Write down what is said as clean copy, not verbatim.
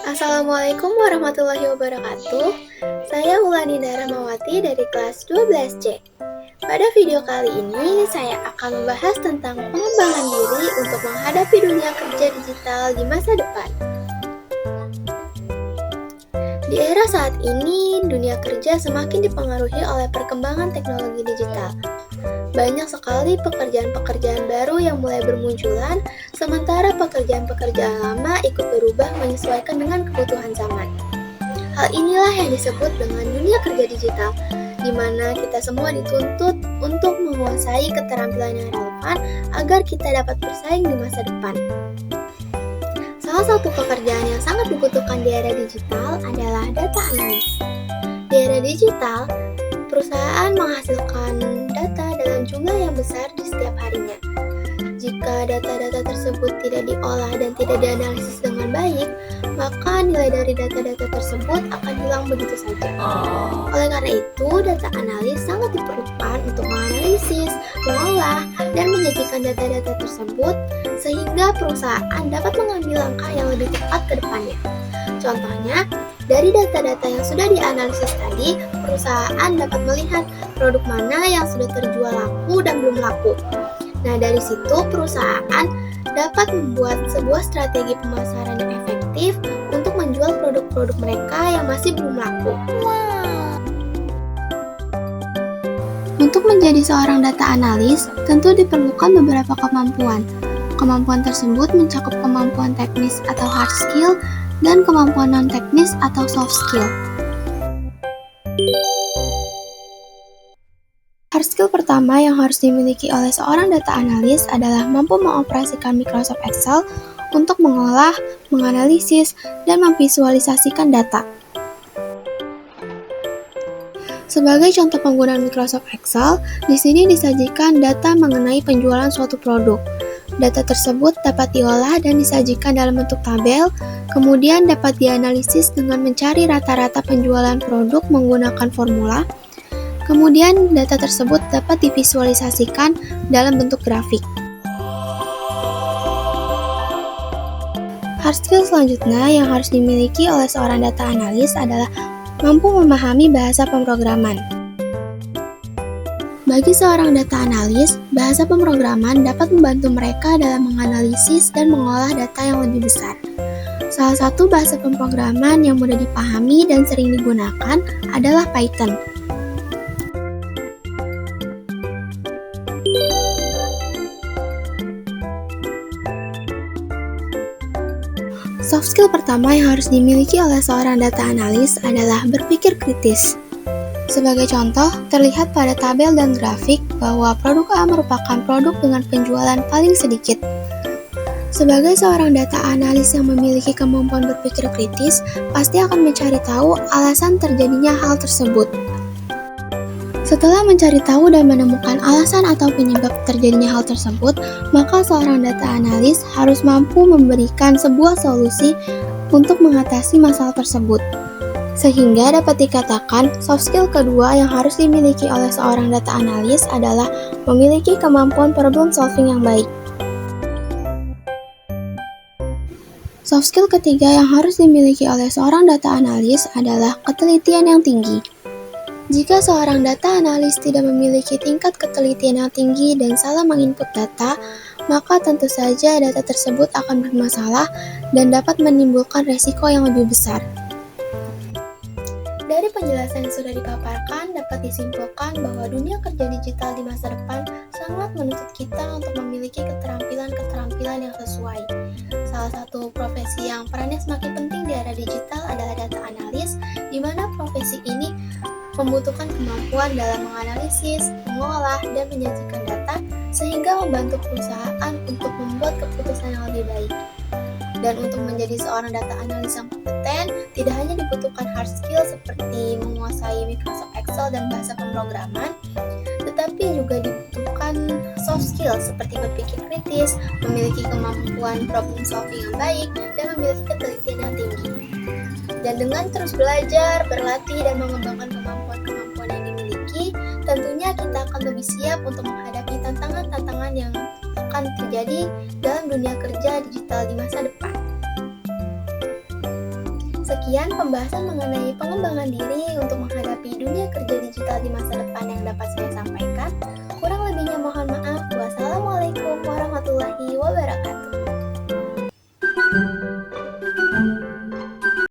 Assalamualaikum warahmatullahi wabarakatuh. Saya Wulandinda Rahmawati dari kelas 12C. Pada video kali ini, saya akan membahas tentang pengembangan diri untuk menghadapi dunia kerja digital di masa depan. Di era saat ini, dunia kerja semakin dipengaruhi oleh perkembangan teknologi digital. Banyak sekali pekerjaan-pekerjaan baru yang mulai bermunculan, sementara pekerjaan-pekerjaan lama ikut berubah menyesuaikan dengan kebutuhan zaman. Hal inilah yang disebut dengan dunia kerja digital, di mana kita semua dituntut untuk menguasai keterampilan yang relevan agar kita dapat bersaing di masa depan. Salah satu pekerjaan yang sangat dibutuhkan di era digital adalah data analis. Di era digital, perusahaan menghasilkan data dalam jumlah yang besar di setiap harinya. Jika data-data tersebut tidak diolah dan tidak dianalisis dengan baik, maka nilai dari data-data tersebut akan hilang begitu saja. Oleh karena itu, data analis sangat diperlukan untuk menganalisis, mengolah, dan menyajikan data-data tersebut sehingga perusahaan dapat mengambil langkah yang lebih tepat ke depannya. Contohnya, dari data-data yang sudah dianalisis tadi, perusahaan dapat melihat produk mana yang sudah terjual laku dan belum laku. Nah, dari situ perusahaan dapat membuat sebuah strategi pemasaran yang efektif untuk menjual produk-produk mereka yang masih belum laku. Untuk menjadi seorang data analis, tentu diperlukan beberapa kemampuan. Kemampuan tersebut mencakup kemampuan teknis atau hard skill dan kemampuan non-teknis atau soft skill. Hard skill pertama yang harus dimiliki oleh seorang data analis adalah mampu mengoperasikan Microsoft Excel untuk mengolah, menganalisis, dan memvisualisasikan data. Sebagai contoh penggunaan Microsoft Excel, di sini disajikan data mengenai penjualan suatu produk. Data tersebut dapat diolah dan disajikan dalam bentuk tabel, kemudian dapat dianalisis dengan mencari rata-rata penjualan produk menggunakan formula. Kemudian data tersebut dapat divisualisasikan dalam bentuk grafik. Hard skill selanjutnya yang harus dimiliki oleh seorang data analis adalah mampu memahami bahasa pemrograman. Bagi seorang data analis, bahasa pemrograman dapat membantu mereka dalam menganalisis dan mengolah data yang lebih besar. Salah satu bahasa pemrograman yang mudah dipahami dan sering digunakan adalah Python. Soft skill pertama yang harus dimiliki oleh seorang data analis adalah berpikir kritis. Sebagai contoh, terlihat pada tabel dan grafik bahwa produk A merupakan produk dengan penjualan paling sedikit. Sebagai seorang data analis yang memiliki kemampuan berpikir kritis, pasti akan mencari tahu alasan terjadinya hal tersebut. Setelah mencari tahu dan menemukan alasan atau penyebab terjadinya hal tersebut, maka seorang data analis harus mampu memberikan sebuah solusi untuk mengatasi masalah tersebut. Sehingga dapat dikatakan, soft skill kedua yang harus dimiliki oleh seorang data analis adalah memiliki kemampuan problem solving yang baik. Soft skill ketiga yang harus dimiliki oleh seorang data analis adalah ketelitian yang tinggi. Jika seorang data analis tidak memiliki tingkat ketelitian yang tinggi dan salah menginput data, maka tentu saja data tersebut akan bermasalah dan dapat menimbulkan resiko yang lebih besar. Dari penjelasan yang sudah dipaparkan, dapat disimpulkan bahwa dunia kerja digital di masa depan sangat menuntut kita untuk memiliki keterampilan-keterampilan yang sesuai. Salah satu profesi yang perannya semakin penting di era digital adalah data analis, di mana profesi ini membutuhkan kemampuan dalam menganalisis, mengolah, dan menyajikan data sehingga membantu perusahaan untuk membuat keputusan yang lebih baik. Dan untuk menjadi seorang data analis yang kompeten, tidak hanya dibutuhkan hard skill seperti menguasai Microsoft Excel dan bahasa pemrograman, tetapi juga dibutuhkan soft skill seperti berpikir kritis, memiliki kemampuan problem solving yang baik, dan memiliki ketelitian yang tinggi. Dan dengan terus belajar, berlatih, dan mengembangkan kemampuan-kemampuan yang dimiliki, tentunya kita akan lebih siap untuk menghadapi tantangan-tantangan yang akan terjadi dalam dunia kerja digital di masa depan. Sekian pembahasan mengenai pengembangan diri untuk menghadapi dunia kerja digital di masa